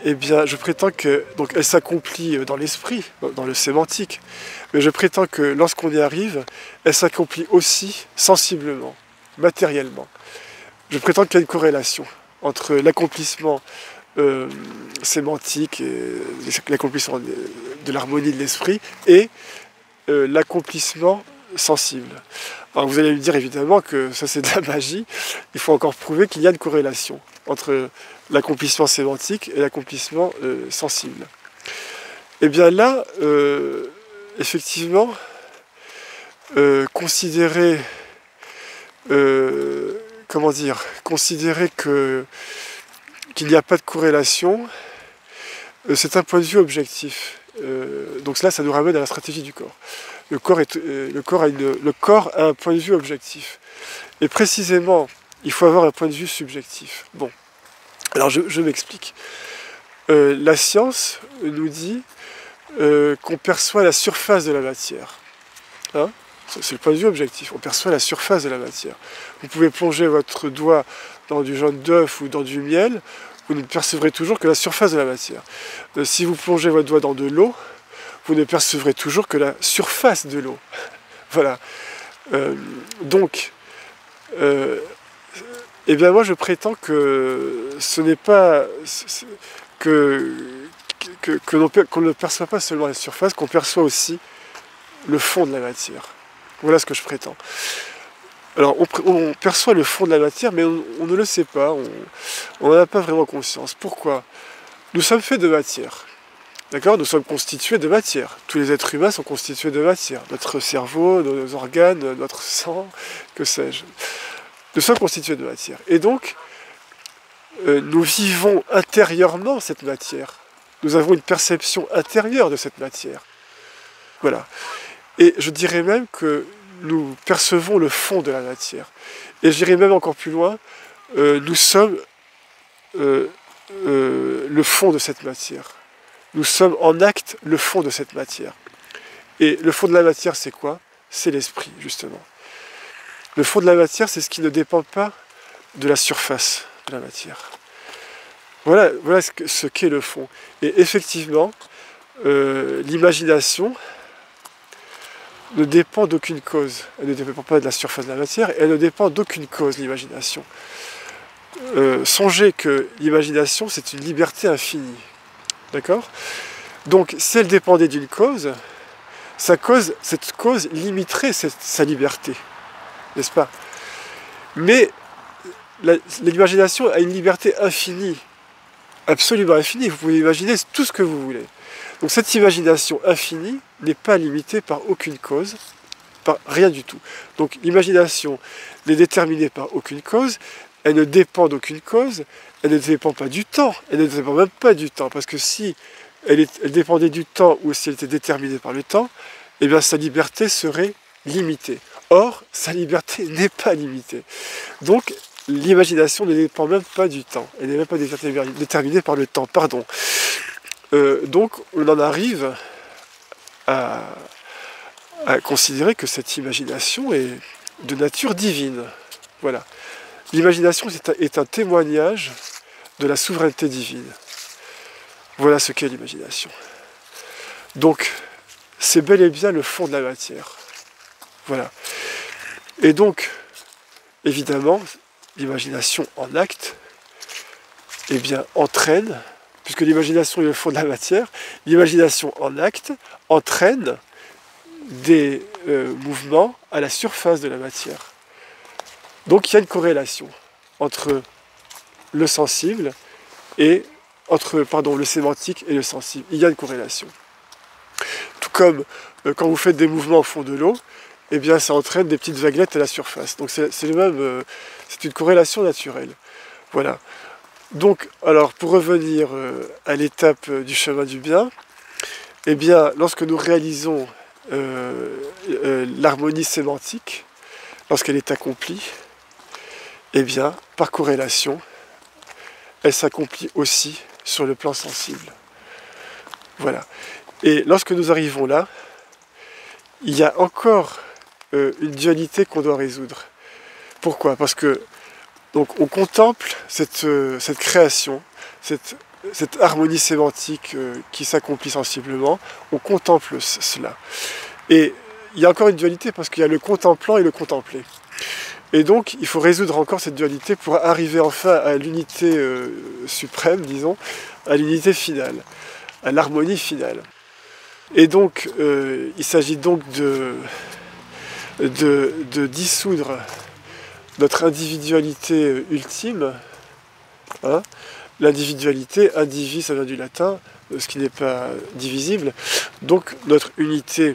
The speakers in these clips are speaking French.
eh bien, je prétends que, donc, elle s'accomplit dans l'esprit, dans le sémantique, mais je prétends que lorsqu'on y arrive, elle s'accomplit aussi sensiblement, matériellement. Je prétends qu'il y a une corrélation entre l'accomplissement sémantique et l'accomplissement de l'harmonie de l'esprit et l'accomplissement sensible. Alors vous allez me dire évidemment que ça c'est de la magie, il faut encore prouver qu'il y a une corrélation entre l'accomplissement sémantique et l'accomplissement sensible. Et bien là, effectivement, considérer qu'il n'y a pas de corrélation, c'est un point de vue objectif. Donc là, ça nous ramène à la stratégie du corps. Le corps a un point de vue objectif. Et précisément, il faut avoir un point de vue subjectif. Bon, alors je m'explique. La science nous dit qu'on perçoit la surface de la matière. Hein? C'est le point de vue objectif, on perçoit la surface de la matière. Vous pouvez plonger votre doigt dans du jaune d'œuf ou dans du miel, vous ne percevrez toujours que la surface de la matière. Si vous plongez votre doigt dans de l'eau, vous ne percevrez toujours que la surface de l'eau. Voilà. Donc, eh bien moi je prétends que ce n'est pas... qu'on ne perçoit pas seulement la surface, qu'on perçoit aussi le fond de la matière. Voilà ce que je prétends. Alors, on perçoit le fond de la matière, mais on ne le sait pas, on n'en a pas vraiment conscience. Pourquoi? Nous sommes faits de matière. D'accord? Nous sommes constitués de matière. Tous les êtres humains sont constitués de matière. Notre cerveau, nos organes, notre sang, que sais-je. Nous sommes constitués de matière. Et donc, nous vivons intérieurement cette matière. Nous avons une perception intérieure de cette matière. Voilà. Et je dirais même que nous percevons le fond de la matière. Et j'irai même encore plus loin, nous sommes le fond de cette matière. Nous sommes en acte le fond de cette matière. Et le fond de la matière, c'est quoi? C'est l'esprit, justement. Le fond de la matière, c'est ce qui ne dépend pas de la surface de la matière. Voilà ce qu'est le fond. Et effectivement, l'imagination ne dépend d'aucune cause. Elle ne dépend pas de la surface de la matière, elle ne dépend d'aucune cause, l'imagination. Songez que l'imagination, c'est une liberté infinie. D'accord? Donc, si elle dépendait d'une cause, cette cause limiterait sa liberté. N'est-ce pas? Mais l'imagination a une liberté infinie, absolument infinie. Vous pouvez imaginer tout ce que vous voulez. Donc cette imagination infinie n'est pas limitée par aucune cause, par rien du tout. Donc l'imagination n'est déterminée par aucune cause, elle ne dépend d'aucune cause, elle ne dépend pas du temps, elle ne dépend même pas du temps, parce que si elle dépendait du temps ou si elle était déterminée par le temps, eh bien sa liberté serait limitée. Or, sa liberté n'est pas limitée. Donc l'imagination ne dépend même pas du temps, elle n'est même pas déterminée par le temps, pardon. Donc on en arrive à considérer que cette imagination est de nature divine. Voilà. L'imagination est un témoignage de la souveraineté divine. Voilà ce qu'est l'imagination. Donc, c'est bel et bien le fond de la matière. Voilà. Et donc, évidemment, l'imagination en acte, eh bien, entraîne, puisque l'imagination est le fond de la matière, l'imagination en acte entraîne des mouvements à la surface de la matière. Donc il y a une corrélation entre le sensible et le sémantique et le sensible. Il y a une corrélation. Tout comme quand vous faites des mouvements au fond de l'eau, eh bien ça entraîne des petites vaguelettes à la surface. Donc c'est une corrélation naturelle. Voilà. Donc, alors pour revenir à l'étape du chemin du bien, eh bien lorsque nous réalisons l'harmonie sémantique, lorsqu'elle est accomplie, eh bien, par corrélation, elle s'accomplit aussi sur le plan sensible. Voilà. Et lorsque nous arrivons là, il y a encore une dualité qu'on doit résoudre. Pourquoi? Parce que donc, on contemple cette création, cette cette harmonie sémantique qui s'accomplit sensiblement, on contemple cela. Et il y a encore une dualité parce qu'il y a le contemplant et le contemplé. Et donc, il faut résoudre encore cette dualité pour arriver enfin à l'unité suprême, disons, à l'unité finale, à l'harmonie finale. Et donc, il s'agit donc de dissoudre notre individualité ultime. Hein. L'individualité, indivis, ça vient du latin, ce qui n'est pas divisible. Donc, notre unité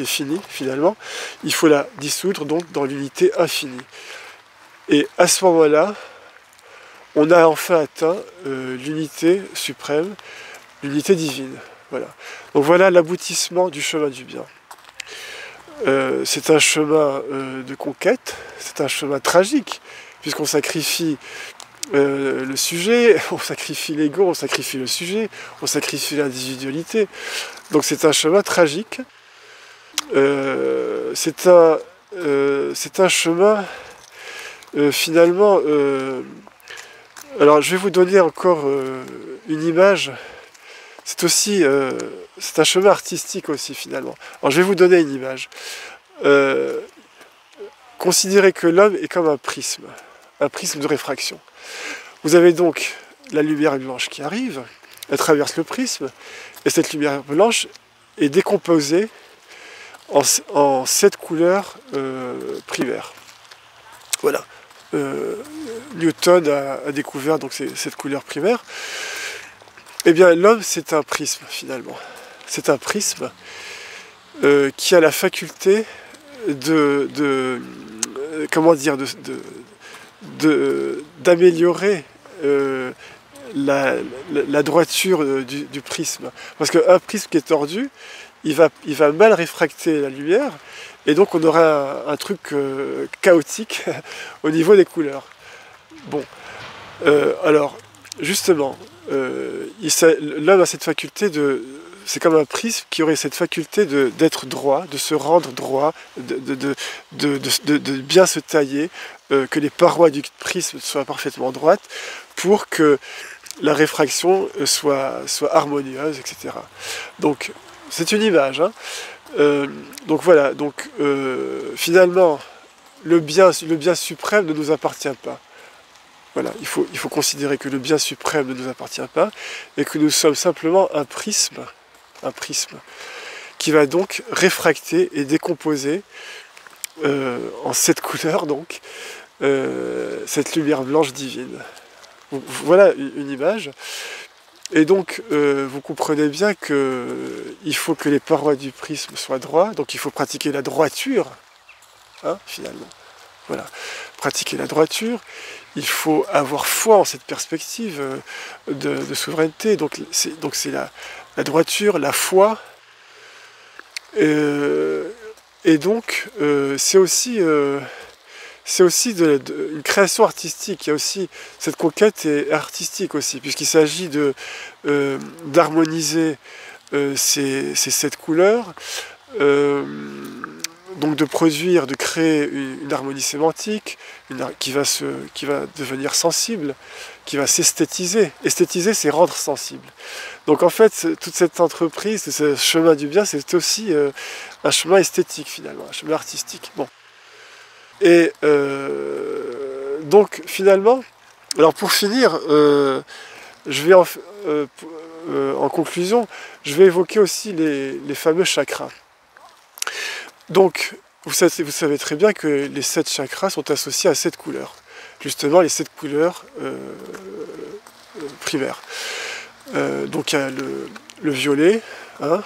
finie, finalement, il faut la dissoudre donc dans l'unité infinie. Et à ce moment-là, on a enfin atteint l'unité suprême, l'unité divine. Voilà. Donc voilà l'aboutissement du chemin du bien. C'est un chemin de conquête, c'est un chemin tragique, puisqu'on sacrifie le sujet, on sacrifie l'ego, on sacrifie le sujet, on sacrifie l'individualité. Donc c'est un chemin tragique. C'est un chemin finalement. Alors je vais vous donner encore une image. C'est un chemin artistique aussi finalement. Alors je vais vous donner une image. Considérez que l'homme est comme un prisme de réfraction. Vous avez donc la lumière blanche qui arrive, elle traverse le prisme, et cette lumière blanche est décomposée en 7 couleurs primaires. Voilà. Newton a découvert donc cette couleur primaire. Eh bien, l'homme, c'est un prisme, finalement. C'est un prisme qui a la faculté d'améliorer la droiture du prisme. Parce qu'un prisme qui est tordu, il va mal réfracter la lumière, et donc on aura un truc chaotique au niveau des couleurs. Bon, alors, justement, l'homme a cette faculté c'est comme un prisme qui aurait cette faculté d'être droit, de se rendre droit, de bien se tailler, que les parois du prisme soient parfaitement droites, pour que la réfraction soit harmonieuse, etc. Donc, c'est une image. Hein. Donc voilà, donc finalement, le bien suprême ne nous appartient pas. Voilà, il faut considérer que le bien suprême ne nous appartient pas et que nous sommes simplement un prisme qui va donc réfracter et décomposer en 7 couleurs donc cette lumière blanche divine. Voilà une image. Et donc vous comprenez bien qu'il faut que les parois du prisme soient droites, donc il faut pratiquer la droiture, hein, finalement. Voilà, pratiquer la droiture. Il faut avoir foi en cette perspective de souveraineté. Donc c'est la droiture, la foi. Et donc c'est aussi une création artistique. Il y a aussi cette conquête est artistique aussi, puisqu'il s'agit d'harmoniser ces 7 couleurs. Donc de produire, de créer une harmonie sémantique qui va devenir sensible, qui va s'esthétiser. Esthétiser, c'est rendre sensible. Donc en fait, toute cette entreprise, ce chemin du bien, c'est aussi un chemin esthétique finalement, un chemin artistique. Bon. Et donc finalement, alors pour finir, je vais en conclusion, je vais évoquer aussi les fameux chakras. Donc, vous savez très bien que les 7 chakras sont associés à 7 couleurs. Justement, les 7 couleurs primaires. Donc, il y a le violet, hein,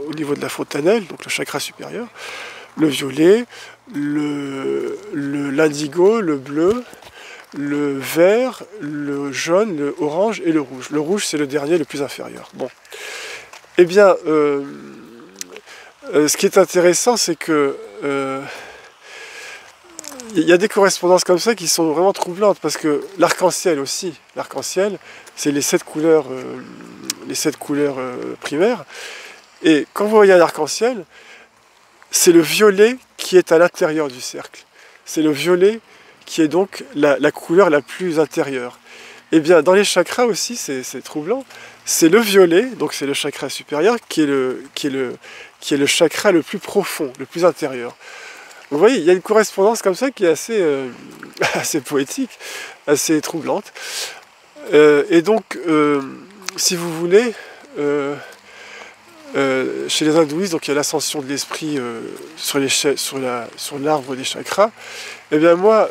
au niveau de la fontanelle, donc le chakra supérieur. Le violet, l'indigo, le bleu, le vert, le jaune, le orange et le rouge. Le rouge, c'est le dernier, le plus inférieur. Bon. Eh bien... ce qui est intéressant, c'est que il y a des correspondances comme ça qui sont vraiment troublantes, parce que l'arc-en-ciel aussi, l'arc-en-ciel, c'est les 7 couleurs, primaires, et quand vous voyez un arc-en-ciel, c'est le violet qui est à l'intérieur du cercle. C'est le violet qui est donc la couleur la plus intérieure. Et bien dans les chakras aussi, c'est troublant, c'est le violet, donc c'est le chakra supérieur, qui est le chakra le plus profond, le plus intérieur. Vous voyez, il y a une correspondance comme ça qui est assez, assez poétique, assez troublante. Et donc, si vous voulez, chez les hindouistes, donc il y a l'ascension de l'esprit sur l'arbre des chakras. Et bien moi,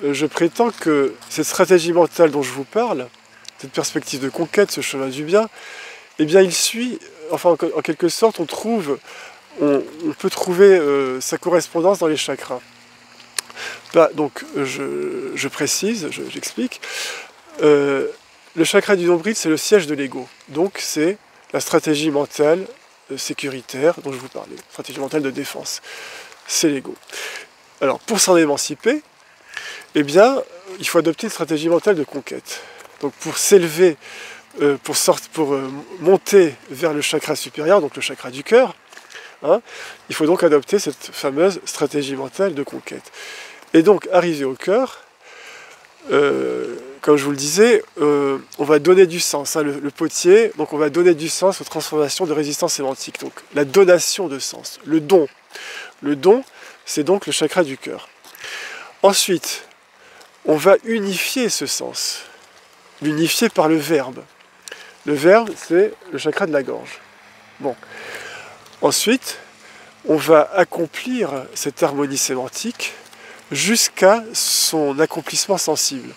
je prétends que cette stratégie mentale dont je vous parle, cette perspective de conquête, ce chemin du bien, eh bien il suit, enfin en quelque sorte, on peut trouver sa correspondance dans les chakras. Donc je précise, j'explique. Le chakra du nombril, c'est le siège de l'ego. Donc c'est la stratégie mentale sécuritaire dont je vous parlais, stratégie mentale de défense. C'est l'ego. Alors pour s'en émanciper, eh bien, il faut adopter une stratégie mentale de conquête. Donc pour s'élever, pour monter vers le chakra supérieur, donc le chakra du cœur, hein, il faut donc adopter cette fameuse stratégie mentale de conquête. Et donc, arrivé au cœur, comme je vous le disais, on va donner du sens, hein, le potier, donc on va donner du sens aux transformations de résistance sémantique. Donc la donation de sens, le don. Le don, c'est donc le chakra du cœur. Ensuite, on va unifier ce sens, l'unifier par le verbe. Le verbe, c'est le chakra de la gorge. Bon. Ensuite, on va accomplir cette harmonie sémantique jusqu'à son accomplissement sensible.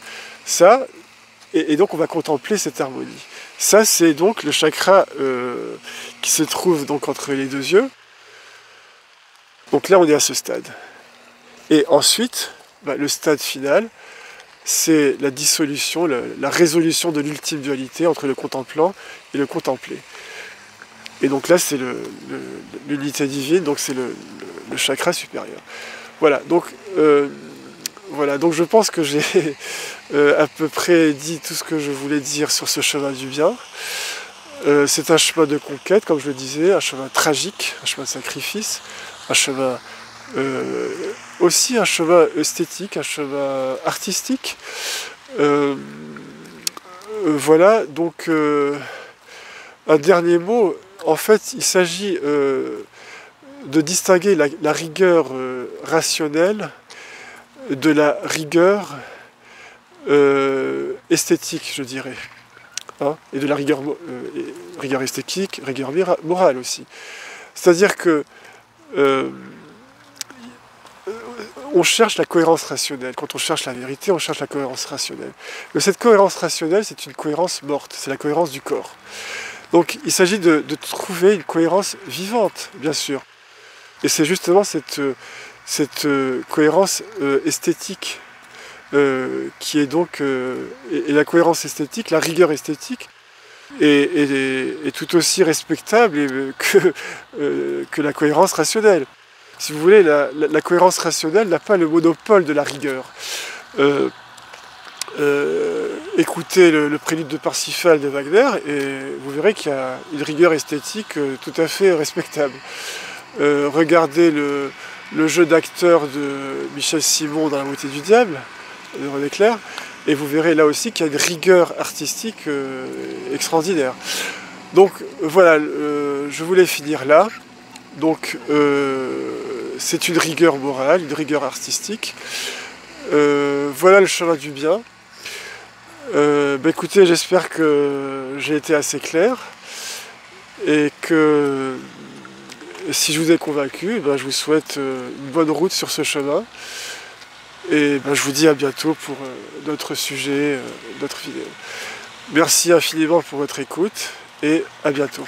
Ça, et donc on va contempler cette harmonie. Ça, c'est donc le chakra qui se trouve donc entre les deux yeux. Donc là, on est à ce stade. Et ensuite, le stade final, c'est la dissolution, la résolution de l'ultime dualité entre le contemplant et le contemplé. Et donc là, c'est l'unité divine, donc c'est le chakra supérieur. Voilà, donc je pense que j'ai à peu près dit tout ce que je voulais dire sur ce chemin du bien. C'est un chemin de conquête, comme je le disais, un chemin tragique, un chemin de sacrifice, un chemin aussi un chemin esthétique, un chemin artistique. Voilà, donc un dernier mot. En fait, il s'agit de distinguer la rigueur rationnelle de la rigueur esthétique, je dirais. Hein, et de la rigueur esthétique, rigueur morale aussi. C'est-à-dire que on cherche la cohérence rationnelle. Quand on cherche la vérité, on cherche la cohérence rationnelle. Mais cette cohérence rationnelle, c'est une cohérence morte, c'est la cohérence du corps. Donc il s'agit de trouver une cohérence vivante, bien sûr. Et c'est justement cette cohérence esthétique qui est donc... et la cohérence esthétique, la rigueur esthétique, est tout aussi respectable que la cohérence rationnelle. Si vous voulez, la cohérence rationnelle n'a pas le monopole de la rigueur. Écoutez le prélude de Parsifal de Wagner et vous verrez qu'il y a une rigueur esthétique tout à fait respectable. Regardez le jeu d'acteur de Michel Simon dans La beauté du diable, de René Clair, et vous verrez là aussi qu'il y a une rigueur artistique extraordinaire. Donc voilà, je voulais finir là. Donc c'est une rigueur morale, une rigueur artistique. Voilà le chemin du bien. Écoutez, j'espère que j'ai été assez clair et que si je vous ai convaincu, je vous souhaite une bonne route sur ce chemin et je vous dis à bientôt pour d'autres sujets, d'autres vidéos. Merci infiniment pour votre écoute et à bientôt.